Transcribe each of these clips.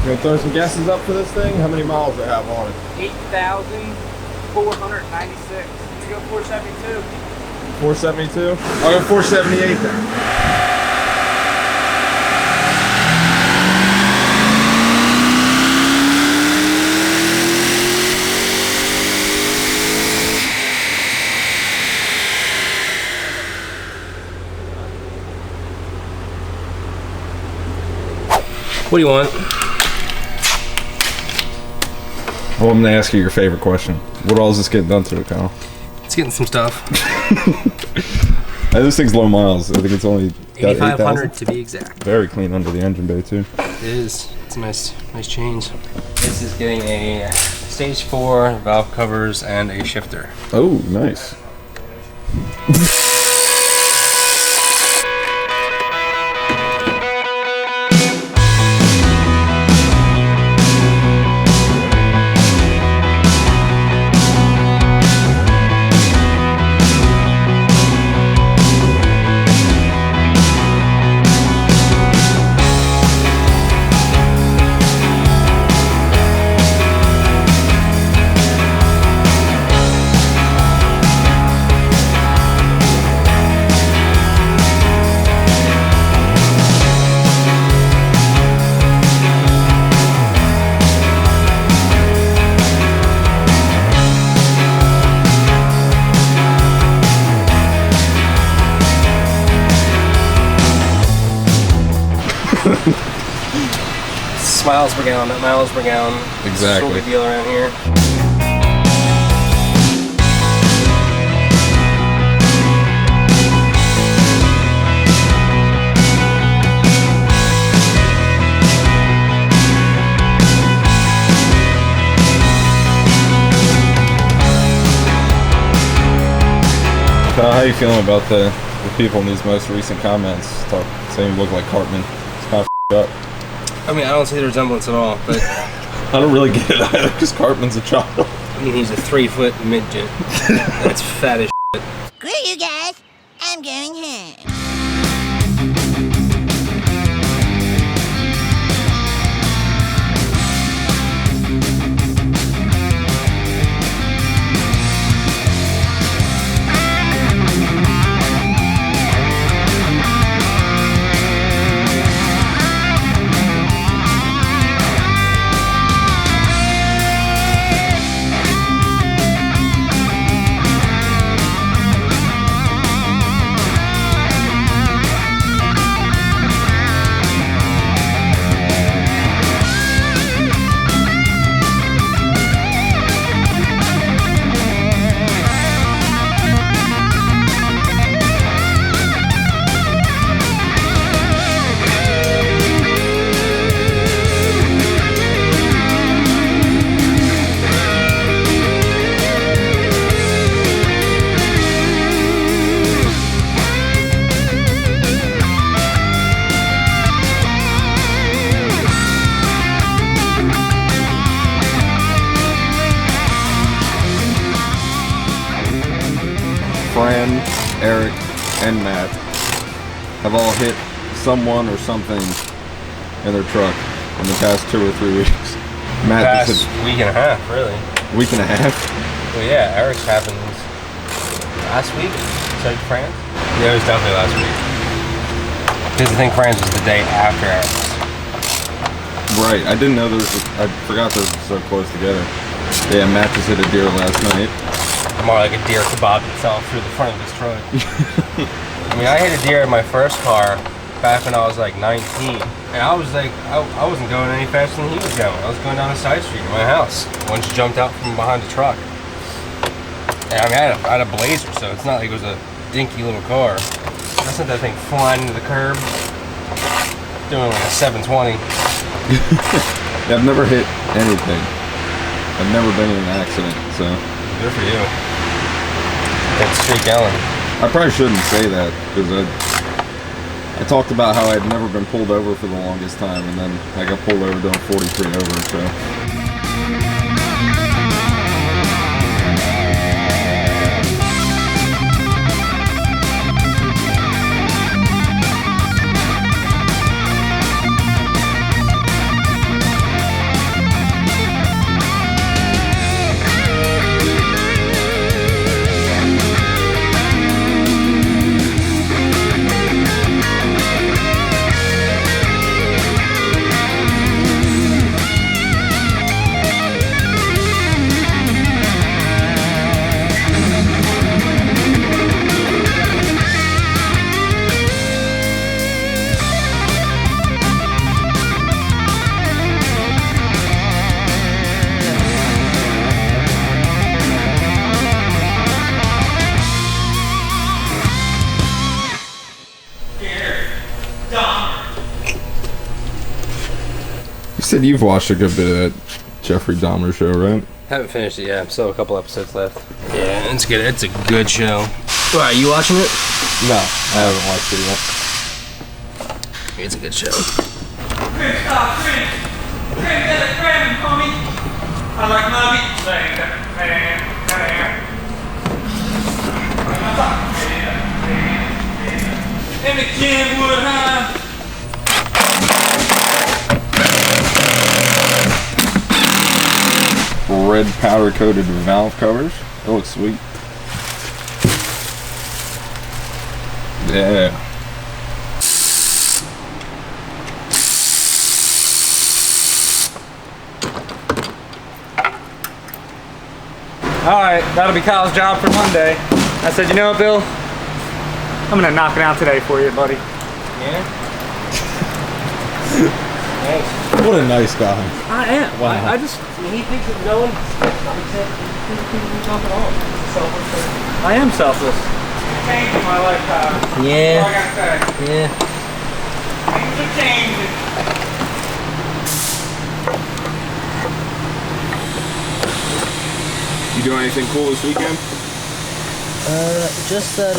gonna throw some guesses up for this thing? How many miles do it have on it? 8,496. You go 472. 472? I'll go 478 then. What do you want? Well, I'm gonna ask you your favorite question. What all is this getting done to it, Kyle? It's getting some stuff. This thing's low miles. I think it's only 8,500 to be exact. Very clean under the engine bay too. It is. It's a nice change. This is getting a stage 4 valve covers and a shifter. Oh, nice. Miles per gallon, not miles per gallon. Exactly. It's a big deal around here. Kyle, how are you feeling about the people in these most recent comments saying you look like Cartman? It's kind of up. I mean, I don't see the resemblance at all, but I don't really get it either, because Cartman's a child. I mean, he's a 3-foot midget. That's fat as shit. Screw you guys. I'm going home. Fran, Eric, and Matt have all hit someone or something in their truck in the past 2 or 3 weeks. Matt, Past week and a half, really. week and a half. Well, yeah, Eric's happened last week. So France? Yeah, it was definitely last week. Because I think France was the day after Eric's. Right, I didn't know I forgot those were so close together. Yeah, Matt just hit a deer last night. More like a deer kebab itself through the front of his truck. I mean, I hit a deer in my first car back when I was like 19. And I was like, I wasn't going any faster than he was going. I was going down a side street to my house. One just jumped out from behind the truck. And I mean, I had a Blazer, so it's not like it was a dinky little car. I sent that thing flying into the curb, doing like a 720. Yeah, I've never hit anything. I've never been in an accident, so. Good for you. That's straight gallon. I probably shouldn't say that, because I talked about how I'd never been pulled over for the longest time, and then I got pulled over doing 43 over, so. said you've watched a good bit of that Jeffrey Dahmer show, right? Haven't finished it yet. Still a couple episodes left. Yeah, it's good. It's a good show. Why, are you watching it? No, I haven't watched it yet. It's a good show. I like my meat. In the Kenwood High. Red powder coated valve covers. That looks sweet. Yeah. Alright, that'll be Kyle's job for Monday. I said, you know what, Bill? I'm gonna knock it out today for you, buddy. Yeah? Thanks. What a nice guy. I am. Wow. I just... He thinks of no one talk at all. I am selfless. Changing my lifetime. Yeah. That's all I gotta say. Yeah. Things are changing. You doing anything cool this weekend? Just that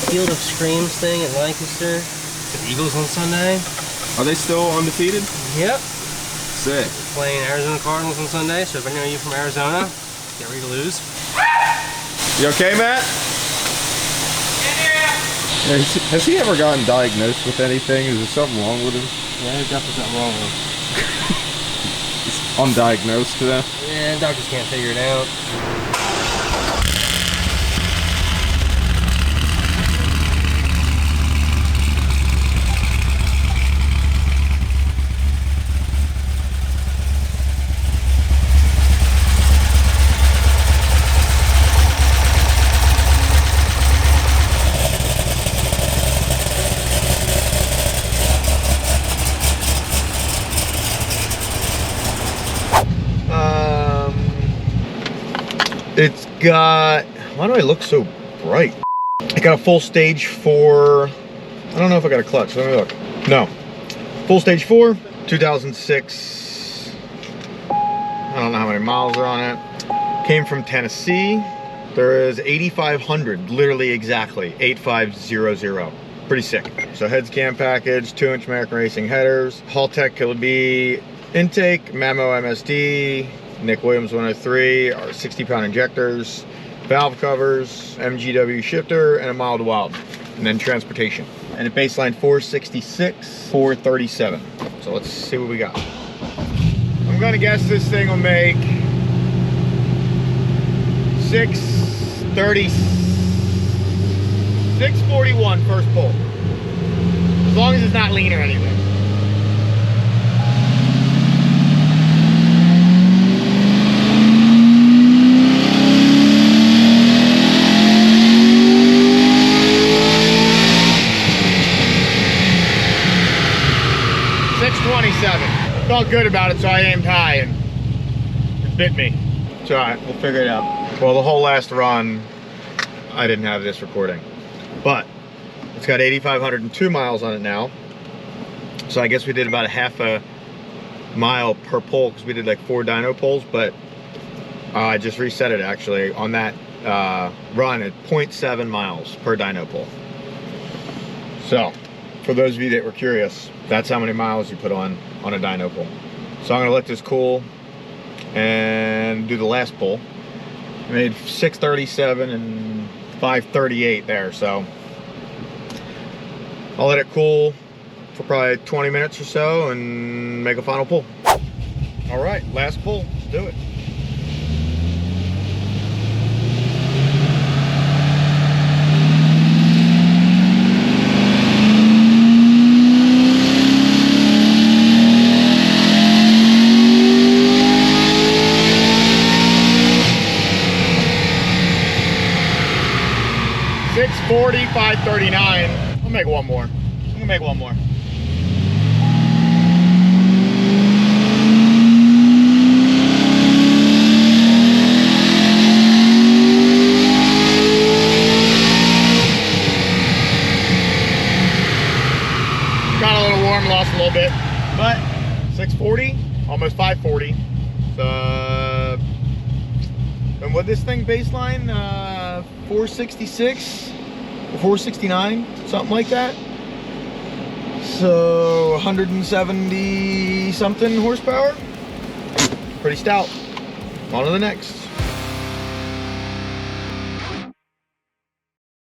Field of Screams thing at Lancaster. The Eagles on Sunday. Are they still undefeated? Yep. Sick. Playing Arizona Cardinals on Sunday, so if any of you from Arizona, get ready to lose. You okay, Matt? Yeah, has he ever gotten diagnosed with anything? Is there something wrong with him? Yeah, there's definitely something wrong with him. Undiagnosed today? Yeah, doctors can't figure it out. It's got, why do I look so bright? I got a full stage 4, I don't know if I got a clutch, let me look. No, full stage 4, 2006, I don't know how many miles are on it. Came from Tennessee. There is 8,500, literally exactly, 8500. Pretty sick. So heads cam package, 2-inch American Racing headers, Haltech Killer B intake, Mamo MSD, Nick Williams 103, our 60-pound injectors, valve covers, MGW shifter, and a mild to wild, and then transportation. And a baseline 466, 437. So let's see what we got. I'm gonna guess this thing will make 630, 641 first pull. As long as it's not lean or anything. Felt good about it, so I aimed high and it bit me. It's alright, we'll figure it out. Well, the whole last run, I didn't have this recording, but it's got 8,502 miles on it now. So I guess we did about a half a mile per pull because we did like 4 dyno pulls, but I just reset it actually on that run at 0.7 miles per dyno pull. So for those of you that were curious, that's how many miles you put on a dyno pull. So I'm gonna let this cool and do the last pull. I made 637 and 538 there, so I'll let it cool for probably 20 minutes or so and make a final pull. All right, last pull, let's do it. $640, $539. I'll make one more. I'm gonna make one more. Got a little warm, lost a little bit, But 640, almost 540. And what this thing baseline? 466, 469, something like that. So 170 something horsepower. Pretty stout. On to the next.